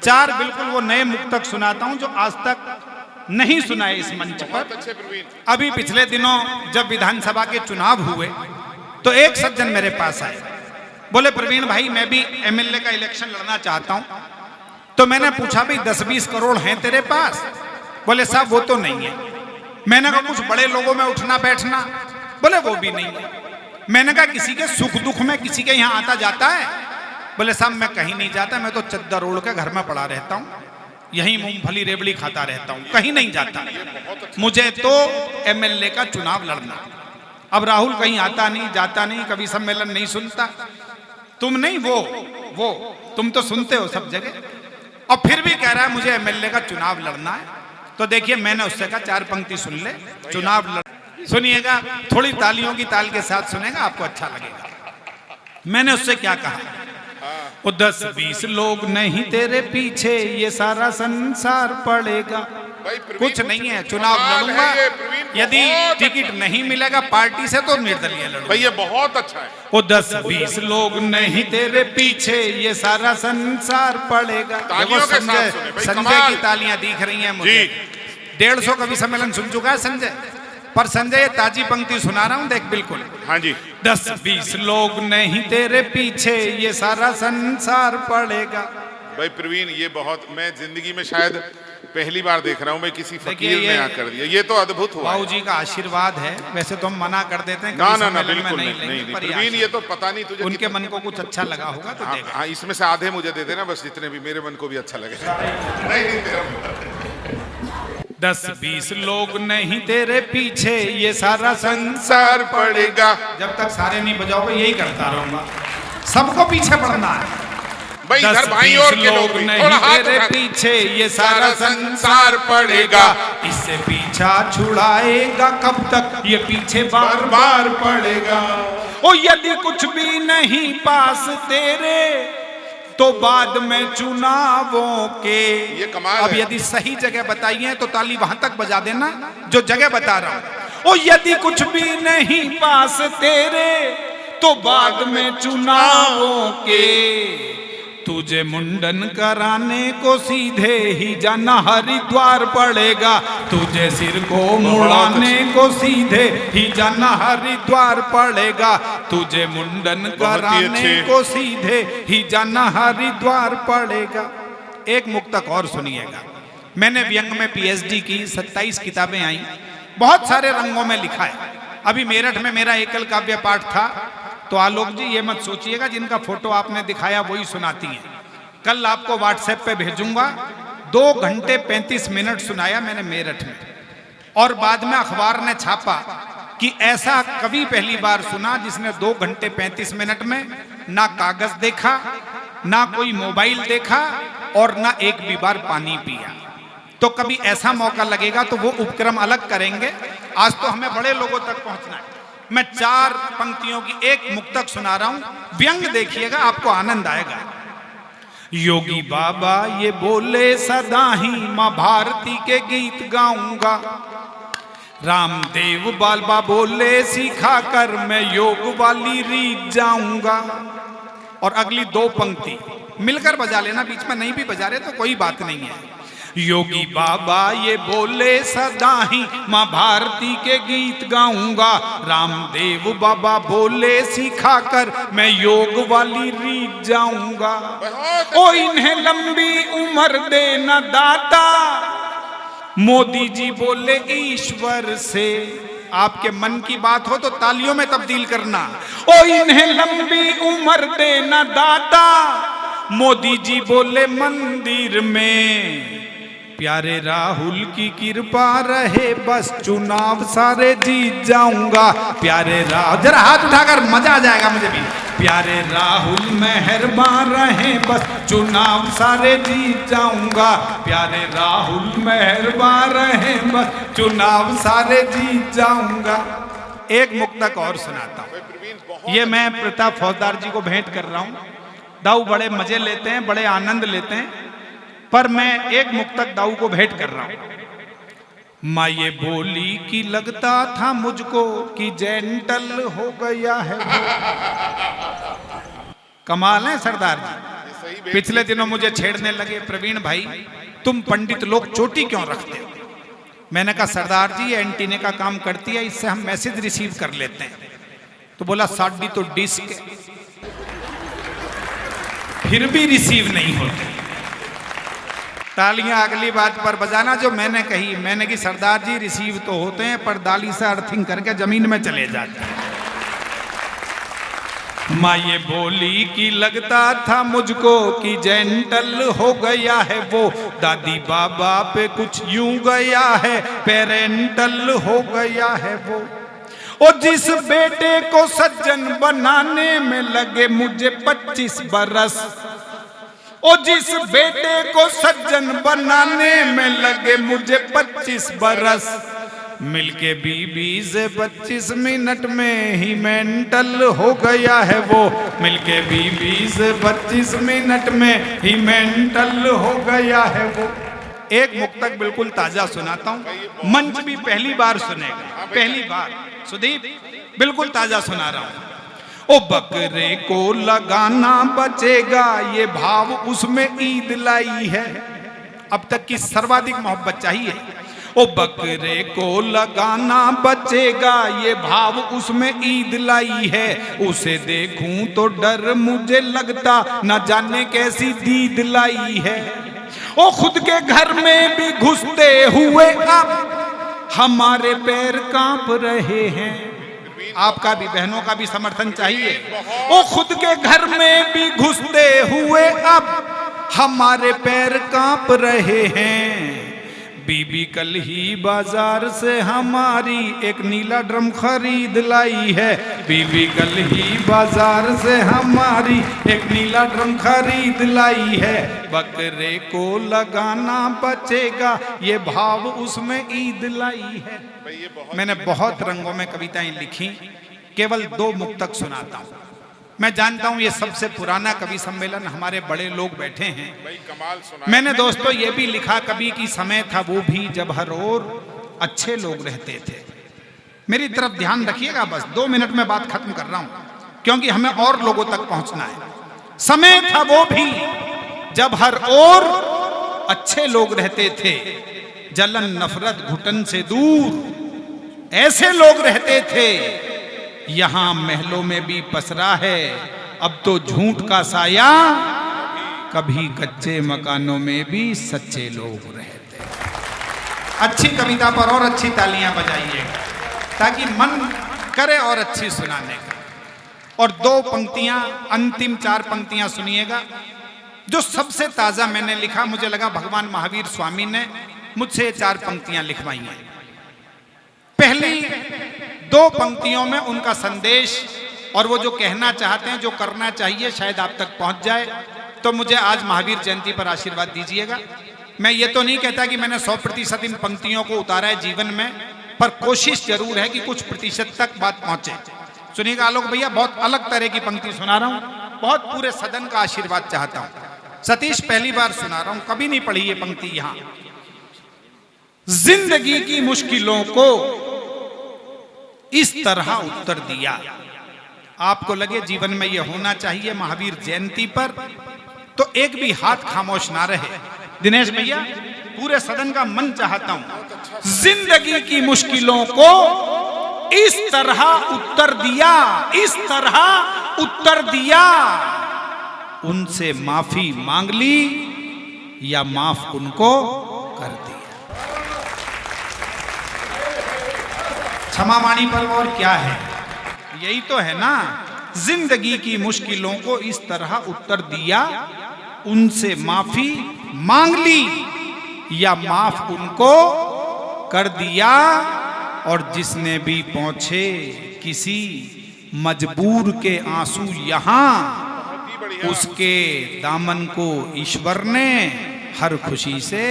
चार बिल्कुल वो नए मुक्तक सुनाता हूं जो आज तक नहीं सुनाए इस मंच पर। अभी पिछले दिनों जब विधानसभा के चुनाव हुए तो एक सज्जन मेरे पास आए, बोले प्रवीण भाई मैं भी एमएलए का इलेक्शन लड़ना चाहता हूं। तो मैंने पूछा भाई 10-20 करोड़ हैं तेरे पास? बोले साहब वो तो नहीं है। मैंने कहा कुछ बड़े लोगों में उठना बैठना? बोले वो भी नहीं है। मैंने कहा किसी के सुख दुख में किसी के यहाँ आता जाता है? बोले साहब मैं कहीं नहीं जाता, मैं तो चद्दर ओढ़ के घर में पड़ा रहता हूँ, यहीं मूंगफली रेवड़ी खाता रहता हूँ, कहीं नहीं जाता, मुझे तो एमएलए का चुनाव लड़ना। अब राहुल कहीं आता नहीं जाता नहीं, कभी सम्मेलन नहीं सुनता, तुम नहीं वो तुम तो सुनते हो सब जगह, और फिर भी कह रहा है मुझे एमएलए का चुनाव लड़ना है। तो देखिए मैंने उससे कहा 4 पंक्ति सुन ले, चुनाव लड़ सुनिएगा, थोड़ी तालियों की ताल के साथ सुनेगा आपको अच्छा लगेगा। मैंने उससे क्या कहा, वो 10-20 लोग नहीं तेरे पीछे ये सारा संसार पड़ेगा। कुछ नहीं है, चुनाव लड़ूंगा, यदि टिकट नहीं मिलेगा पार्टी से तो निर्दलीय लड़ूंगा। भैया बहुत अच्छा है। वो 10-20 लोग नहीं तेरे पीछे ये सारा संसार पड़ेगा। देखो संजय की तालियां दिख रही हैं मुझे। 150 कवि सम्मेलन सुन चुका है संजय, पर संजय ये ताजी पंक्ति सुना रहा हूं, देख बिल्कुल। हाँ जी। 10-20 लोग नहीं तेरे पीछे ये सारा संसार पड़ेगा। भाई प्रवीण ये बहुत, मैं जिंदगी में शायद पहली बार देख रहा हूं मैं किसी फकीर ने आकर दिया, ये तो अद्भुत हुआ। बाबूजी का आशीर्वाद है, वैसे तो हम मना कर देते हैं ना बिल्कुल नहीं प्रवीण, ये तो पता नहीं तुझे उनके मन को कुछ अच्छा लगा होगा तो हाँ, इसमें से आधे मुझे दे देना बस, जितने भी मेरे मन को भी अच्छा लगे। 10-20 लोग नहीं तेरे पीछे ये सारा संसार पड़ेगा। जब तक सारे नहीं बजाओगे यही करता रहूंगा, सबको पीछे पड़ना है। भाई इधर भाई और के लोग नहीं तेरे पीछे ये सारा संसार पड़ेगा, इससे पीछा छुड़ाएगा कब तक ये पीछे बार बार पड़ेगा। ओ यदि कुछ भी नहीं पास तेरे तो बाद में चुनावों के, ये कमाल अब यदि सही जगह बताइए तो ताली वहां तक बजा देना जो जगह बता रहा हूं। ओ यदि कुछ भी नहीं पास तेरे तो बाद में चुनावों के, तुझे मुंडन कराने को सीधे ही जाना हरिद्वार पड़ेगा, तुझे सिर को मुड़ाने को सीधे ही जाना हरिद्वार पड़ेगा, तुझे मुंडन कराने को सीधे ही जाना हरिद्वार पड़ेगा। एक मुक्तक और सुनिएगा, मैंने व्यंग में पीएचडी की, 27 किताबें आई, बहुत सारे रंगों में लिखा है। अभी मेरठ में मेरा एकल काव्य पाठ था, तो आलोक जी ये मत सोचिएगा जिनका फोटो आपने दिखाया वही सुनाती हैं। कल आपको व्हाट्सएप पे भेजूंगा, 2 घंटे 35 मिनट सुनाया मैंने मेरठ में, और बाद में अखबार ने छापा कि ऐसा कभी पहली बार सुना जिसने 2 घंटे 35 मिनट में ना कागज देखा, ना कोई मोबाइल देखा, और ना एक भी बार पानी पिया। तो कभी ऐसा मौका लगेगा तो वो उपक्रम अलग करेंगे, आज तो हमें बड़े लोगों तक पहुंचना है। मैं 4 पंक्तियों की एक मुक्तक सुना रहा हूं, व्यंग देखिएगा आपको आनंद आएगा। योगी बाबा ये बोले सदा ही मां भारती के गीत गाऊंगा, रामदेव बाबा बोले सिखा कर मैं योग वाली रीत जाऊंगा। और अगली 2 पंक्ति मिलकर बजा लेना, बीच में नहीं भी बजा रहे तो कोई बात नहीं है। योगी बाबा ये बोले सदा ही मां भारती के गीत गाऊंगा, रामदेव बाबा बोले सिखा कर मैं योग वाली रीत जाऊंगा। ओ इन्हें लंबी उम्र देना दाता, मोदी जी बोले ईश्वर से। आपके मन की बात हो तो तालियों में तब्दील करना। ओ इन्हें लंबी उम्र देना दाता, मोदी जी बोले मंदिर में। प्यारे राहुल की कृपा रहे बस चुनाव सारे जीत जाऊंगा। प्यारे राहुल, जरा हाथ उठाकर मजा आ जाएगा मुझे भी। प्यारे राहुल मेहरबान रहे बस चुनाव सारे जीत जाऊंगा। प्यारे राहुल मेहरबान रहे बस चुनाव सारे जीत जाऊंगा। एक मुक्तक और सुनाता हूं, ये मैं प्रताप फौजदार जी को भेंट कर रहा हूं। दाऊ बड़े मजे लेते हैं, बड़े आनंद लेते हैं, पर मैं एक मुक्तक दाऊ को भेंट कर रहा हूं। माँ ये बोली कि लगता था मुझको कि जेंटल हो गया है। कमाल है सरदार जी। पिछले दिनों मुझे छेड़ने लगे, प्रवीण भाई तुम पंडित लोग चोटी क्यों रखते हो? मैंने कहा सरदार जी एंटीने का काम करती है, इससे हम मैसेज रिसीव कर लेते हैं। तो बोला साडी तो डिस्क है, फिर भी रिसीव नहीं होते। तालियां अगली बात पर बजाना जो मैंने कही। मैंने कि सरदार जी रिसीव तो होते हैं पर दाली से अर्थिंग करके जमीन में चले जाते हैं। माँ ये बोली कि लगता था मुझको कि जेंटल हो गया है वो, दादी बाबा पे कुछ यूं गया है, पेरेंटल हो गया है वो। और जिस बेटे को सज्जन बनाने में लगे मुझे 25 बरस, और जिस बेटे को सज्जन बनाने में लगे मुझे 25 बरस, मिलके बीबी से 25 मिनट में ही मेंटल हो गया है वो, मिलके बीबी से 25 मिनट में ही मेंटल हो गया है वो। एक मुक्तक बिल्कुल ताजा सुनाता हूं, मंच भी पहली बार सुनेगा, पहली बार। सुदीप बिल्कुल ताजा सुना रहा हूं। ओ बकरे को लगाना बचेगा, ये भाव उसमें ईद लाई है। अब तक की सर्वाधिक मोहब्बत चाहिए। ओ बकरे को लगाना बचेगा, ये भाव उसमें ईद लाई है। उसे देखूं तो डर मुझे लगता, न जाने कैसी दीद लाई है। ओ खुद के घर में भी घुसते हुए अब हमारे पैर कांप रहे हैं। आपका भी, बहनों का भी समर्थन चाहिए। ओ खुद के घर में भी घुसते हुए अब हमारे पैर कांप रहे हैं। बीबी कल ही बाजार से हमारी एक नीला ड्रम खरीद लाई है। बीबी कल ही बाजार से हमारी एक नीला ड्रम खरीद लाई है। बकरे को लगाना बचेगा, ये भाव उसमें ईद लाई है। मैंने बहुत रंगों में कविताएं लिखी, केवल 2 मुक्तक सुनाता हूं। मैं जानता हूं ये सबसे पुराना कवि सम्मेलन, हमारे बड़े लोग बैठे हैं। कमाल सुना। मैंने दोस्तों ये भी लिखा, कभी की समय था वो भी जब हर ओर अच्छे लोग रहते थे। मेरी तरफ ध्यान रखिएगा, बस 2 मिनट में बात खत्म कर रहा हूं क्योंकि हमें और लोगों तक पहुंचना है। समय था वो भी जब हर ओर अच्छे लोग रहते थे, जलन नफरत घुटन से दूर ऐसे लोग रहते थे। यहां महलों में भी पसरा है अब तो झूठ का साया, कभी कच्चे मकानों में भी सच्चे लोग रहते। अच्छी कविता पर और अच्छी तालियां बजाइएगा ताकि मन करे और अच्छी सुनाने का। और 2 पंक्तियां, अंतिम 4 पंक्तियां सुनिएगा जो सबसे ताजा मैंने लिखा। मुझे लगा भगवान महावीर स्वामी ने मुझसे 4 पंक्तियां लिखवाई हैं। पहली 2 पंक्तियों में उनका संदेश और वो जो कहना चाहते हैं, जो करना चाहिए, शायद आप तक पहुंच जाए। तो मुझे आज महावीर जयंती पर आशीर्वाद दीजिएगा। मैं ये तो नहीं कहता कि मैंने 100% इन पंक्तियों को उतारा है जीवन में, पर कोशिश जरूर है कि कुछ प्रतिशत तक बात पहुंचे। सुनिएगा आलोक भैया, बहुत अलग तरह की पंक्ति सुना रहा हूं, बहुत पूरे सदन का आशीर्वाद चाहता हूं। सतीश पहली बार सुना रहा हूं, कभी नहीं पढ़ी ये पंक्ति यहां। जिंदगी की मुश्किलों को इस तरह उत्तर दिया। आपको लगे जीवन में यह होना चाहिए महावीर जयंती पर, तो एक भी हाथ खामोश ना रहे। दिनेश भैया, पूरे सदन का मन चाहता हूं। जिंदगी की मुश्किलों को इस तरह उत्तर दिया, इस तरह उत्तर दिया। उनसे माफी मांग ली या माफ उनको कर दिया। क्षमा वाणी पर और क्या है, यही तो है ना। जिंदगी की मुश्किलों को इस तरह उत्तर दिया, उनसे माफी मांग ली या माफ उनको कर दिया। और जिसने भी पहुंचे किसी मजबूर के आंसू यहां, उसके दामन को ईश्वर ने हर खुशी से